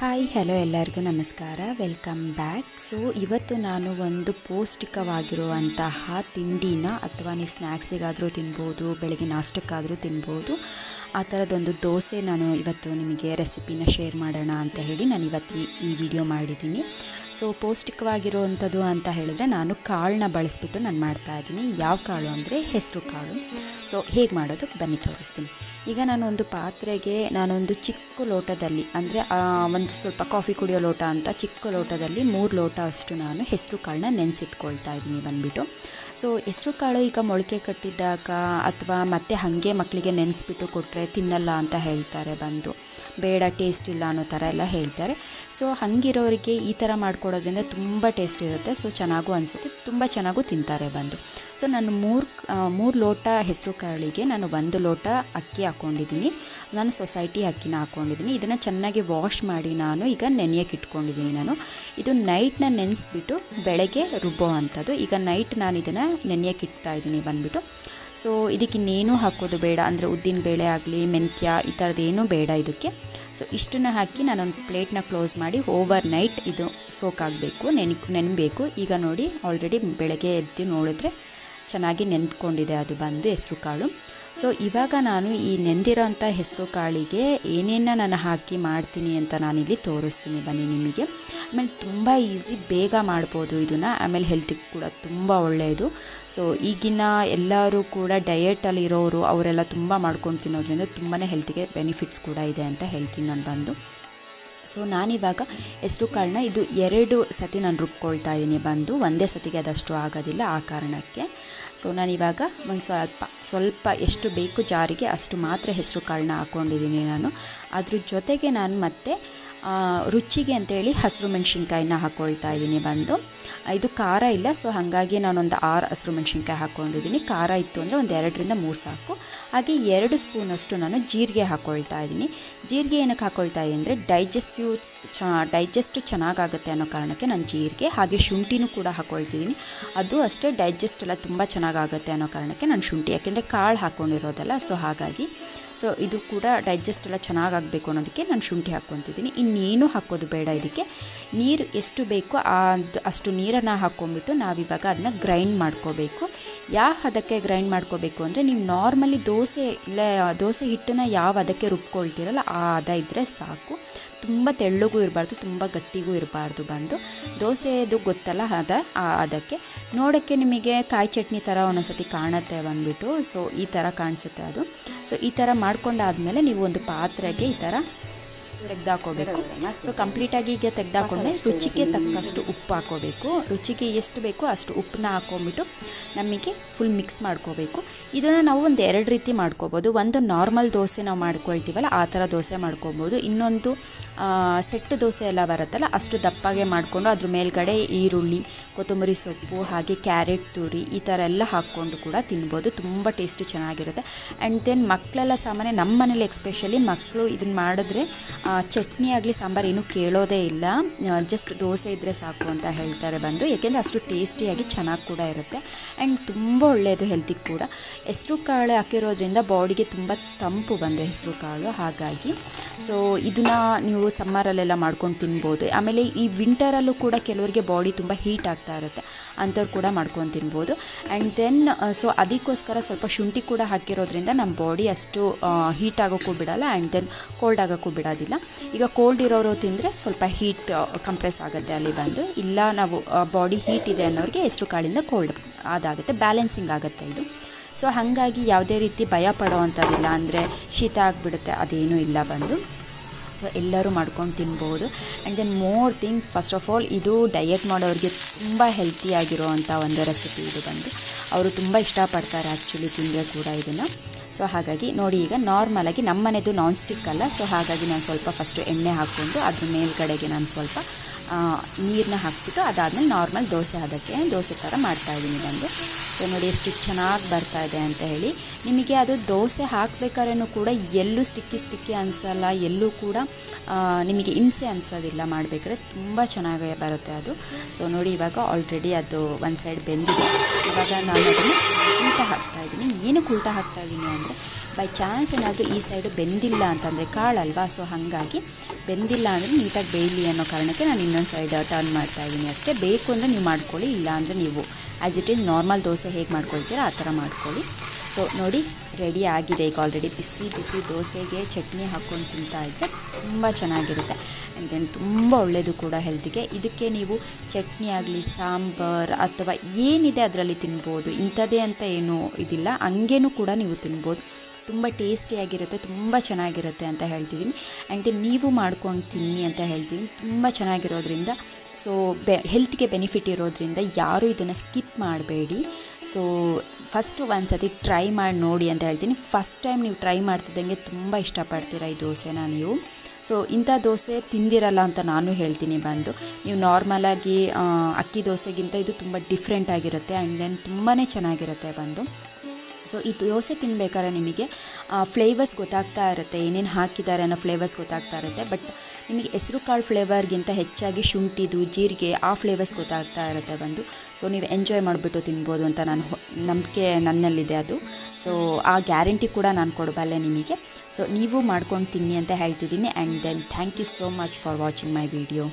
Hi hello ಎಲ್ಲರಿಗೂ ನಮಸ್ಕಾರ, welcome back. So ಇವತ್ತು ನಾನು ಒಂದು ಪೌಷ್ಟಿಕವಾಗಿರುವಂತಹ ತಿಂಡಿನ ಅಥವಾ ನೀವು ಸ್ನ್ಯಾಕ್ಸಿಗಾದರೂ ತಿನ್ಬೋದು, ಬೆಳಗ್ಗೆ ನಾಷ್ಟಕ್ಕಾದರೂ ತಿನ್ಬೋದು, ಆ ಥರದೊಂದು ದೋಸೆ ನಾನು ಇವತ್ತು ನಿಮಗೆ ರೆಸಿಪಿನ ಶೇರ್ ಮಾಡೋಣ ಅಂತ ಹೇಳಿ ನಾನು ಇವತ್ತು ಈ ವಿಡಿಯೋ ಮಾಡಿದ್ದೀನಿ. ಸೊ ಪೌಷ್ಟಿಕವಾಗಿರುವಂಥದ್ದು ಅಂತ ಹೇಳಿದರೆ ನಾನು ಕಾಳನ್ನ ಬಳಸಿಬಿಟ್ಟು ನಾನು ಮಾಡ್ತಾಯಿದ್ದೀನಿ. ಯಾವ ಕಾಳು ಅಂದರೆ ಹೆಸರು ಕಾಳು. ಸೊ ಹೇಗೆ ಮಾಡೋದು ಬನ್ನಿ ತೋರಿಸ್ತೀನಿ. ಈಗ ನಾನೊಂದು ಪಾತ್ರೆಗೆ ನಾನೊಂದು ಚಿಕ್ಕ ಲೋಟದಲ್ಲಿ ಅಂದರೆ ಒಂದು ಸ್ವಲ್ಪ ಕಾಫಿ ಕುಡಿಯೋ ಲೋಟ ಅಂತ ಚಿಕ್ಕ ಲೋಟದಲ್ಲಿ 3 ಲೋಟ ಅಷ್ಟು ನಾನು ಹೆಸರು ಕಾಳನ್ನ ನೆನೆಸಿಟ್ಕೊಳ್ತಾ ಇದ್ದೀನಿ ಬಂದುಬಿಟ್ಟು. ಸೊ ಹೆಸರು ಕಾಳು ಈಗ ಮೊಳಕೆ ಕಟ್ಟಿದ್ದಾಗ ಅಥವಾ ಮತ್ತೆ ಹಾಗೆ ಮಕ್ಕಳಿಗೆ ನೆನೆಸ್ಬಿಟ್ಟು ಕೊಟ್ಟರೆ ತಿನ್ನಲ್ಲ ಅಂತ ಹೇಳ್ತಾರೆ, ಬೇಡ ಟೇಸ್ಟ್ ಇಲ್ಲ ಅನ್ನೋ ಥರ ಎಲ್ಲ ಹೇಳ್ತಾರೆ. ಸೊ ಹಾಗಿರೋರಿಗೆ ಈ ಥರ ಮಾಡ್ಕೊಡೋದ್ರಿಂದ ತುಂಬ ಟೇಸ್ಟ್ ಇರುತ್ತೆ. ಸೊ ಚೆನ್ನಾಗೂ ಅನಿಸುತ್ತೆ, ತುಂಬ ಚೆನ್ನಾಗೂ ತಿಂತಾರೆ ಸೊ ನಾನು 3 ಲೋಟ ಹೆಸರು ಕಾಳಿಗೆ ನಾನು 1 ಲೋಟ ಅಕ್ಕಿ ಹಾಕ್ಕೊಂಡಿದ್ದೀನಿ. ನಾನು ಸೊಸೈಟಿ ಅಕ್ಕಿನ ಹಾಕ್ಕೊಂಡಿದ್ದೀನಿ. ಇದನ್ನು ಚೆನ್ನಾಗಿ ವಾಶ್ ಮಾಡಿ ನಾನು ಈಗ ನೆನೆಯೋಕೆ ಇಟ್ಕೊಂಡಿದ್ದೀನಿ. ಇದು ನೈಟ್ನ ನೆನೆಸ್ಬಿಟ್ಟು ಬೆಳಗ್ಗೆ ರುಬ್ಬೋ ಅಂಥದ್ದು. ಈಗ ನೈಟ್ ನಾನು ಇದನ್ನು ನೆನೆಯೋಕೆ ಇಡ್ತಾಯಿದ್ದೀನಿ ಬಂದುಬಿಟ್ಟು. ಸೊ ಇದಕ್ಕೆ ಇನ್ನೇನೂ ಹಾಕೋದು ಬೇಡ, ಅಂದರೆ ಉದ್ದಿನ ಬೇಳೆ ಆಗಲಿ ಮೆಂತ್ಯ ಈ ಥರದ್ದೇನೂ ಬೇಡ ಇದಕ್ಕೆ. ಸೊ ಇಷ್ಟನ್ನು ಹಾಕಿ ನಾನೊಂದು ಪ್ಲೇಟ್ನ ಕ್ಲೋಸ್ ಮಾಡಿ ಓವರ್ ನೈಟ್ ಇದು ಸೋಕಾಗಬೇಕು, ನೆನಬೇಕು. ಈಗ ನೋಡಿ ಆಲ್ರೆಡಿ ಬೆಳಗ್ಗೆ ಎದ್ದು ನೋಡಿದ್ರೆ ಚೆನ್ನಾಗಿ ನೆಂದ್ಕೊಂಡಿದೆ ಅದು ಹೆಸರು ಕಾಳು. ಸೊ ಇವಾಗ ನಾನು ಈ ನೆಂದಿರೋಂಥ ಹೆಸರು ಕಾಳಿಗೆ ಏನೇನು ನಾನು ಹಾಕಿ ಮಾಡ್ತೀನಿ ಅಂತ ನಾನಿಲ್ಲಿ ತೋರಿಸ್ತೀನಿ ಬನ್ನಿ ನಿಮಗೆ. ಆಮೇಲೆ ತುಂಬ ಈಸಿ, ಬೇಗ ಮಾಡ್ಬೋದು ಇದನ್ನು. ಆಮೇಲೆ ಹೆಲ್ತಿಗೆ ಕೂಡ ತುಂಬ ಒಳ್ಳೆಯದು. ಸೊ ಈಗಿನ ಎಲ್ಲರೂ ಕೂಡ ಡಯೆಟಲ್ಲಿರೋರು ಅವರೆಲ್ಲ ತುಂಬ ಮಾಡ್ಕೊಂಡು ತಿನ್ನೋದ್ರಿಂದ ತುಂಬಾ ಹೆಲ್ತಿಗೆ ಬೆನಿಫಿಟ್ಸ್ ಕೂಡ ಇದೆ ಅಂತ ಹೇಳ್ತೀನಿ ನಾನು ಸೊ ನಾನಿವಾಗ ಹೆಸರು ಕಾಳನ್ನ ಇದು 2 ಸತಿ ನಾನು ರುಬ್ಕೊಳ್ತಾ ಇದ್ದೀನಿ ಒಂದೇ ಸತಿಗೆ ಅದಷ್ಟು ಆಗೋದಿಲ್ಲ, ಆ ಕಾರಣಕ್ಕೆ. ಸೊ ನಾನಿವಾಗ ಒಂದು ಸ್ವಲ್ಪ ಎಷ್ಟು ಬೇಕು ಜಾರಿಗೆ ಅಷ್ಟು ಮಾತ್ರ ಹೆಸರು ಕಾಳನ್ನ ಹಾಕ್ಕೊಂಡಿದ್ದೀನಿ ನಾನು. ಅದ್ರ ಜೊತೆಗೆ ನಾನು ಮತ್ತೆ ರುಚಿಗೆ ಅಂತೇಳಿ ಹಸಿರು ಮೆಣಸಿನ್ಕಾಯಿನ ಹಾಕ್ಕೊಳ್ತಾ ಇದ್ದೀನಿ ಇದು ಖಾರ ಇಲ್ಲ. ಸೊ ಹಾಗಾಗಿ ನಾನೊಂದು 6 ಹಸಿರು ಮೆಣಸಿನ್ಕಾಯಿ ಹಾಕ್ಕೊಂಡಿದ್ದೀನಿ. ಖಾರ ಇತ್ತು ಅಂದರೆ ಒಂದು 2ರಿಂದ 3 ಸಾಕು. ಹಾಗೆ 2 ಸ್ಪೂನಷ್ಟು ನಾನು ಜೀರಿಗೆ ಹಾಕ್ಕೊಳ್ತಾ ಇದ್ದೀನಿ. ಜೀರಿಗೆ ಏನಕ್ಕೆ ಹಾಕ್ಕೊಳ್ತಾ ಇದ್ದೀನಿ ಅಂದರೆ ಡೈಜೆಸ್ಟ್ ಚೆನ್ನಾಗಾಗುತ್ತೆ ಅನ್ನೋ ಕಾರಣಕ್ಕೆ ನಾನು ಜೀರಿಗೆ, ಹಾಗೆ ಶುಂಠಿನೂ ಕೂಡ ಹಾಕ್ಕೊಳ್ತಿದ್ದೀನಿ. ಅದು ಅಷ್ಟೇ ಡೈಜೆಸ್ಟ್ ಎಲ್ಲ ತುಂಬ ಚೆನ್ನಾಗಾಗುತ್ತೆ ಅನ್ನೋ ಕಾರಣಕ್ಕೆ ನಾನು ಶುಂಠಿ, ಯಾಕೆಂದರೆ ಕಾಳು ಹಾಕ್ಕೊಂಡಿರೋದಲ್ಲ. ಸೊ ಹಾಗಾಗಿ ಇದು ಕೂಡ ಡೈಜೆಸ್ಟ್ ಎಲ್ಲ ಚೆನ್ನಾಗಾಗಬೇಕು ಅನ್ನೋದಕ್ಕೆ ನಾನು ಶುಂಠಿ ಹಾಕ್ಕೊತಿದ್ದೀನಿ. ಇನ್ನೇನು ಹಾಕೋದು ಬೇಡ. ಇದಕ್ಕೆ ನೀರು ಎಷ್ಟು ಬೇಕೋ ಅಷ್ಟು ನೀರನ್ನು ಹಾಕ್ಕೊಂಬಿಟ್ಟು ನಾವಿವಾಗ ಅದನ್ನ ಗ್ರೈಂಡ್ ಮಾಡ್ಕೋಬೇಕು. ಅದಕ್ಕೆ ಗ್ರೈಂಡ್ ಮಾಡ್ಕೋಬೇಕು ಅಂದರೆ ನೀವು ನಾರ್ಮಲಿ ದೋಸೆ ಹಿಟ್ಟನ್ನು ಅದಕ್ಕೆ ರುಬ್ಕೊಳ್ತೀರಲ್ಲ ಆ ಹದ ಇದ್ದರೆ ಸಾಕು. ತುಂಬ ತೆಳ್ಳಗೂ ಇರಬಾರ್ದು, ತುಂಬ ಗಟ್ಟಿಗೂ ಇರಬಾರ್ದು ದೋಸೆದು ಗೊತ್ತಲ್ಲ ಅದಕ್ಕೆ. ನೋಡೋಕ್ಕೆ ನಿಮಗೆ ಕಾಯಿ ಚಟ್ನಿ ಥರ ಒಂದೊಂದ್ಸತಿ ಕಾಣುತ್ತೆ ಬಂದುಬಿಟ್ಟು. ಸೊ ಈ ಥರ ಕಾಣಿಸುತ್ತೆ ಅದು. ಸೊ ಈ ಥರ ಮಾಡ್ಕೊಂಡಾದಮೇಲೆ ನೀವು ಒಂದು ಪಾತ್ರೆಗೆ ಈ ಥರ ತೆಗೆದಾಕೋಬೇಕು. ಸೊ ಕಂಪ್ಲೀಟಾಗಿ ಈಗ ತೆಗೆದಾಕೊಂಡ್ರೆ ರುಚಿಗೆ ತಕ್ಕಷ್ಟು ಉಪ್ಪು ಹಾಕೋಬೇಕು. ರುಚಿಗೆ ಎಷ್ಟು ಬೇಕೋ ಅಷ್ಟು ಉಪ್ಪನ್ನ ಹಾಕ್ಕೊಂಬಿಟ್ಟು ನಮಗೆ ಫುಲ್ ಮಿಕ್ಸ್ ಮಾಡ್ಕೋಬೇಕು. ಇದನ್ನು ನಾವು ಒಂದು 2 ರೀತಿ ಮಾಡ್ಕೋಬೋದು. ಒಂದು ನಾರ್ಮಲ್ ದೋಸೆ ನಾವು ಮಾಡ್ಕೊಳ್ತೀವಲ್ಲ ಆ ಥರ ದೋಸೆ ಮಾಡ್ಕೊಬೋದು. ಇನ್ನೊಂದು ಸೆಟ್ ದೋಸೆ ಎಲ್ಲ ಬರುತ್ತಲ್ಲ ಅಷ್ಟು ದಪ್ಪಾಗೆ ಮಾಡಿಕೊಂಡು ಅದ್ರ ಮೇಲ್ಗಡೆ ಈರುಳ್ಳಿ, ಕೊತ್ತಂಬರಿ ಸೊಪ್ಪು, ಹಾಗೆ ಕ್ಯಾರೆಟ್ ತುರಿ ಈ ಥರ ಎಲ್ಲ ಹಾಕ್ಕೊಂಡು ಕೂಡ ತಿನ್ಬೋದು. ತುಂಬ ಟೇಸ್ಟು ಚೆನ್ನಾಗಿರುತ್ತೆ. ಆ್ಯಂಡ್ ದೆನ್ ಮಕ್ಕಳೆಲ್ಲ ಸಾಮಾನ್ಯ ನಮ್ಮ ಮನೇಲಿ ಎಕ್ಸ್ಪೆಷಲಿ ಮಕ್ಕಳು ಇದನ್ನು ಮಾಡಿದ್ರೆ ಚಟ್ನಿ ಆಗಲಿ ಸಾಂಬಾರು ಏನೂ ಕೇಳೋದೇ ಇಲ್ಲ, ಜಸ್ಟ್ ದೋಸೆ ಇದ್ದರೆ ಸಾಕು ಅಂತ ಹೇಳ್ತಾರೆ ಯಾಕೆಂದರೆ ಅಷ್ಟು ಟೇಸ್ಟಿಯಾಗಿ ಚೆನ್ನಾಗಿ ಕೂಡ ಇರುತ್ತೆ. ಆ್ಯಂಡ್ ತುಂಬ ಒಳ್ಳೆಯದು ಹೆಲ್ತಿಗೆ ಕೂಡ. ಹೆಸರು ಕಾಳು ಹಾಕಿರೋದ್ರಿಂದ ಬಾಡಿಗೆ ತುಂಬ ತಂಪು ಹೆಸರು ಕಾಳು. ಹಾಗಾಗಿ ಸೊ ಇದನ್ನು ನೀವು ಸಮ್ಮರಲ್ಲೆಲ್ಲ ಮಾಡ್ಕೊಂಡು ತಿನ್ಬೋದು. ಆಮೇಲೆ ಈ ವಿಂಟರಲ್ಲೂ ಕೂಡ ಕೆಲವರಿಗೆ ಬಾಡಿ ತುಂಬ ಹೀಟ್ ಆಗ್ತಾ ಇರುತ್ತೆ, ಅಂಥವ್ರು ಕೂಡ ಮಾಡ್ಕೊಂಡು ತಿನ್ಬೋದು. ಆ್ಯಂಡ್ ದೆನ್ ಸೊ ಅದಕ್ಕೋಸ್ಕರ ಸ್ವಲ್ಪ ಶುಂಠಿ ಕೂಡ ಹಾಕಿರೋದ್ರಿಂದ ನಮ್ಮ ಬಾಡಿ ಅಷ್ಟು ಹೀಟ್ ಆಗೋಕ್ಕೂ ಬಿಡೋಲ್ಲ, ಆ್ಯಂಡ್ ದೆನ್ ಕೋಲ್ಡ್ ಆಗೋಕ್ಕೂ ಬಿಡೋದಿಲ್ಲ. ಈಗ ಕೋಲ್ಡ್ ಇರೋರು ತಿಂದರೆ ಸ್ವಲ್ಪ ಹೀಟ್ ಕಂಪ್ರೆಸ್ ಆಗುತ್ತೆ ಅಲ್ಲಿ ಇಲ್ಲ ನಾವು ಬಾಡಿ ಹೀಟ್ ಇದೆ ಅನ್ನೋರಿಗೆ ಹೆಸರು ಕಾಳಿಂದ ಕೋಲ್ಡ್ ಅದಾಗುತ್ತೆ, ಬ್ಯಾಲೆನ್ಸಿಂಗ್ ಆಗುತ್ತೆ ಇದು. ಸೊ ಹಾಗಾಗಿ ಯಾವುದೇ ರೀತಿ ಭಯ ಪಡೋ ಅಂಥದ್ದಿಲ್ಲ, ಅಂದರೆ ಶೀತ ಆಗಿಬಿಡುತ್ತೆ ಅದೇನೂ ಇಲ್ಲ ಸೊ ಎಲ್ಲರೂ ಮಾಡ್ಕೊಂಡು ತಿನ್ಬೋದು. And then more thing, first of all ಇದು ಡಯೆಟ್ ಮಾಡೋರಿಗೆ ತುಂಬ ಹೆಲ್ತಿಯಾಗಿರೋವಂಥ ಒಂದು ರೆಸಿಪಿ ಇದು ಅವರು ತುಂಬ ಇಷ್ಟಪಡ್ತಾರೆ ಆ್ಯಕ್ಚುಲಿ ತಿಂದರೆ ಕೂಡ ಇದನ್ನು. ಸೊ ಹಾಗಾಗಿ ನೋಡಿ, ಈಗ ನಾರ್ಮಲಾಗಿ ನಮ್ಮ ಮನೆದು ನಾನ್ ಸ್ಟಿಕ್ ಅಲ್ಲ. ಸೊ ಹಾಗಾಗಿ ನಾನು ಸ್ವಲ್ಪ ಫಸ್ಟು ಎಣ್ಣೆ ಹಾಕ್ಕೊಂಡು ಅದ್ರ ಮೇಲ್ಗಡೆಗೆ ನಾನು ಸ್ವಲ್ಪ ನೀರನ್ನ ಹಾಕ್ಬಿಟ್ಟು ಅದಾದಮೇಲೆ ನಾರ್ಮಲ್ ದೋಸೆ ಥರ ಮಾಡ್ತಾಯಿದ್ದೀನಿ ಸೊ ನೋಡಿ ಎಷ್ಟು ಚೆನ್ನಾಗಿ ಬರ್ತಾಯಿದೆ ಅಂತ ಹೇಳಿ. ನಿಮಗೆ ಅದು ದೋಸೆ ಹಾಕಬೇಕಾದ್ರೂ ಕೂಡ ಎಲ್ಲೂ ಸ್ಟಿಕ್ಕಿ ಅನಿಸಲ್ಲ, ಎಲ್ಲೂ ಕೂಡ ನಿಮಗೆ ಹಿಂಸೆ ಅನಿಸೋದಿಲ್ಲ ಮಾಡಬೇಕಾದ್ರೆ, ತುಂಬ ಚೆನ್ನಾಗಿ ಬರುತ್ತೆ ಅದು. ಸೊ ನೋಡಿ ಇವಾಗ ಆಲ್ರೆಡಿ ಅದು ಒಂದು ಸೈಡ್ ಬೆಂದಿದೆ. ಇವಾಗ ನಾನು ಅದನ್ನು ಉಲ್ಟಾ ಹಾಕ್ತಾಯಿದ್ದೀನಿ. ಏನಕ್ಕೆ ಉಲ್ಟಾ ಹಾಕ್ತಾಯಿದ್ದೀನಿ ಅಂದರೆ ಬೈ ಚಾನ್ಸ್ ಏನಾದರೂ ಈ ಸೈಡು ಬೆಂದಿಲ್ಲ ಅಂತಂದರೆ ಕಾಳಲ್ವಾ, ಸೊ ಹಾಗಾಗಿ ಬೆಂದಿಲ್ಲ ಅಂದರೆ ನೀಟಾಗಿ ಬೇಯಲಿ ಅನ್ನೋ ಕಾರಣಕ್ಕೆ ನಾನು ಇನ್ನೊಂದು ಸೈಡ್ ಟರ್ನ್ ಮಾಡ್ತಾಯಿದ್ದೀನಿ ಅಷ್ಟೇ. ಬೇಕು ಅಂದರೆ ನೀವು ಮಾಡ್ಕೊಳ್ಳಿ, ಇಲ್ಲ ಅಂದರೆ ನೀವು as it is normal dosa ಹೇಗೆ ಮಾಡ್ಕೊಳ್ತೀರ ಆ ಥರ ಮಾಡ್ಕೊಳ್ಳಿ. ಸೊ ನೋಡಿ ರೆಡಿ ಆಗಿದೆ ಈಗ ಆಲ್ರೆಡಿ. ಬಿಸಿ ಬಿಸಿ ದೋಸೆಗೆ ಚಟ್ನಿ ಹಾಕ್ಕೊಂಡು ತಿಂತಾಯಿದ್ರೆ ತುಂಬ ಚೆನ್ನಾಗಿರುತ್ತೆ. ಆ್ಯಂಡ್ ದೆನ್ ತುಂಬ ಒಳ್ಳೆಯದು ಕೂಡ ಹೆಲ್ತಿಗೆ. ಇದಕ್ಕೆ ನೀವು ಚಟ್ನಿ ಆಗಲಿ ಸಾಂಬಾರು ಅಥವಾ ಏನಿದೆ ಅದರಲ್ಲಿ ತಿನ್ಬೋದು, ಇಂಥದ್ದೇ ಅಂತ ಏನೂ ಇದಿಲ್ಲ, ಹಂಗೇನೂ ಕೂಡ ನೀವು ತಿನ್ಬೋದು. ತುಂಬ ಟೇಸ್ಟಿಯಾಗಿರುತ್ತೆ, ತುಂಬ ಚೆನ್ನಾಗಿರುತ್ತೆ ಅಂತ ಹೇಳ್ತಿದ್ದೀನಿ. ಆ್ಯಂಡ್ ನೀವು ಮಾಡ್ಕೊಂಡು ತಿನ್ನಿ ಅಂತ ಹೇಳ್ತೀನಿ. ತುಂಬ ಚೆನ್ನಾಗಿರೋದ್ರಿಂದ ಸೊ ಹೆಲ್ತ್ಗೆ ಬೆನಿಫಿಟ್ ಇರೋದ್ರಿಂದ ಯಾರೂ ಇದನ್ನು ಸ್ಕಿಪ್ ಮಾಡಬೇಡಿ. ಸೊ ಫಸ್ಟು ಒಂದು ಸತಿ ಟ್ರೈ ಮಾಡಿ ನೋಡಿ ಅಂತ ಹೇಳ್ತೀನಿ. ಫಸ್ಟ್ ಟೈಮ್ ನೀವು ಟ್ರೈ ಮಾಡ್ತಿದ್ದಂಗೆ ತುಂಬ ಇಷ್ಟಪಡ್ತೀರ ಈ ದೋಸೆನ ನೀವು. ಸೊ ಇಂಥ ದೋಸೆ ತಿಂದಿರಲ್ಲ ಅಂತ ನಾನು ಹೇಳ್ತೀನಿ. ಬಂದು ನೀವು ನಾರ್ಮಲಾಗಿ ಅಕ್ಕಿ ದೋಸೆಗಿಂತ ಇದು ತುಂಬ ಡಿಫ್ರೆಂಟ್ ಆಗಿರುತ್ತೆ. ಆ್ಯಂಡ್ ದೆನ್ ತುಂಬಾ ಚೆನ್ನಾಗಿರುತ್ತೆ ಬಂದು. ಸೊ ಈ ದೋಸೆ ತಿನ್ನಬೇಕಾದ್ರೆ ನಿಮಗೆ ಫ್ಲೇವರ್ಸ್ ಗೊತ್ತಾಗ್ತಾ ಇರುತ್ತೆ, ಏನೇನು ಹಾಕಿದ್ದಾರೆ ಅನ್ನೋ ಫ್ಲೇವರ್ಸ್ ಗೊತ್ತಾಗ್ತಾ ಇರುತ್ತೆ. ಬಟ್ ನಿಮಗೆ ಹೆಸರು ಕಾಳು ಫ್ಲೇವರ್ಗಿಂತ ಹೆಚ್ಚಾಗಿ ಶುಂಠಿದು ಜೀರಿಗೆ ಆ ಫ್ಲೇವರ್ಸ್ ಗೊತ್ತಾಗ್ತಾ ಇರುತ್ತೆ ಬಂದು. ಸೊ ನೀವು ಎಂಜಾಯ್ ಮಾಡಿಬಿಟ್ಟು ತಿನ್ಬೋದು ಅಂತ ನಂಬಿಕೆ ನನ್ನಲ್ಲಿದೆ ಅದು. ಸೊ ಆ ಗ್ಯಾರಂಟಿ ಕೂಡ ನಾನು ಕೊಡಬಲ್ಲೆ ನಿಮಗೆ. ಸೊ ನೀವು ಮಾಡ್ಕೊಂಡು ತಿನ್ನಿ ಅಂತ ಹೇಳ್ತಿದ್ದೀನಿ. And then thank you so much for watching my video.